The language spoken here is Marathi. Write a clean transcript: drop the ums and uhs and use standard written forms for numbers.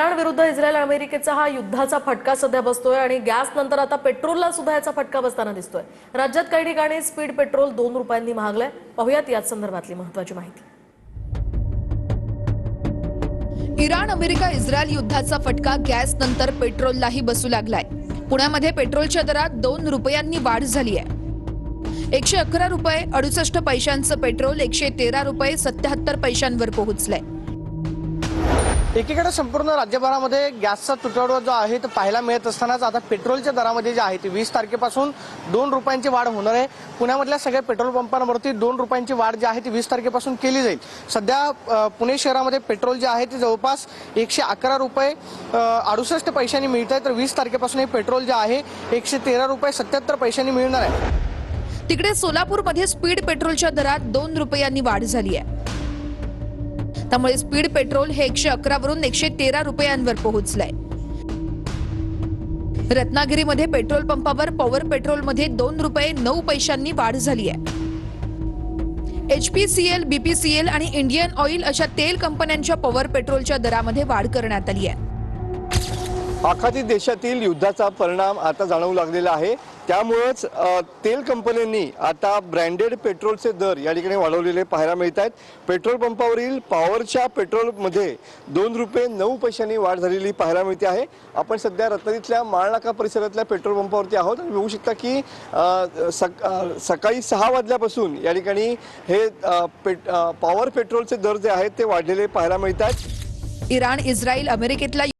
इराण विरुद्ध इस्रायल अमेरिकेचा हा युद्धाचा फटका सध्या बसतोय आणि गॅस नंतर आता पेट्रोलला सुद्धा याचा फटका बसताना दिसतोय। राज्यात काही ठिकाणी स्पीड पेट्रोल 2 रुपयांनी महागलंय। पाहूयात याच संदर्भातली महत्त्वाची माहिती। इराण अमेरिका इस्रायल युद्धाचा फटका गॅस नंतर पेट्रोललाही बसू लागलाय। पुण्यामध्ये पेट्रोलच्या दरात 2 रुपयांनी वाढ झाली आहे। 111 रुपये 68 पैशांचं पेट्रोल 113 रुपये 77 पैशांवर पोहोचलंय। एकीकडे संपूर्ण राज्यभरामध्ये गॅसचा तुटवडा जो आहे तो पाहायला मिळत असतानाच आता पेट्रोलच्या दरामध्ये जे आहे ते 20 तारखेपासून 2 रुपयांची वाढ होणार आहे। पुण्यामधल्या सगळ्या पेट्रोल पंपांवरती 2 रुपयांची वाढ जी आहे ती 20 तारखेपासून केली जाईल। सध्या पुणे शहरामध्ये पेट्रोल जे आहे ते जवळपास 111 रुपये 68 पैशांनी मिळत आहे, तर 20 तारखेपासून हे पेट्रोल जे आहे 113 रुपये 77 पैशांनी मिळणार आहे। तिकडे सोलापूरमध्ये स्पीड पेट्रोलच्या दरात 2 रुपयांनी वाढ झाली आहे। त्यामुळे स्पीड पेट्रोल हे 111 वरून 113 रुपयांवर पोहोचलंय। रत्नागिरीमध्ये पेट्रोल पंपावर पॉवर पेट्रोलमध्ये 2 रुपये 9 पैशांनी वाढ झाली आहे। HPCL, BPCL आणि इंडियन ऑइल अशा तेल कंपन्यांच्या पॉवर पेट्रोलच्या दरामध्ये वाढ करण्यात आली आहे। आखाती देशातील युद्धाचा परिणाम आता जाणवू लागलेला आहे। त्यामुळेच तेल कंपन्यांनी आता ब्रँडेड पेट्रोलचे दर या ठिकाणी वाढवलेले पाहायला मिळत आहेत। पेट्रोल पंपावरील पॉवरच्या पेट्रोलमध्ये 2 रुपये 9 पैशांनी वाढ झालेली पाहायला मिळते आहे। आपण सध्या रत्नागिरीतल्या माळनाका परिसरातल्या पेट्रोल पंपावरती आहोत आणि बघू शकता की सकाळी 6 वाजल्यापासून या ठिकाणी हे पॉवर पेट्रोलचे दर जे आहेत ते वाढलेले पाहायला मिळत आहेत। Iran Israel अमेरिकेतला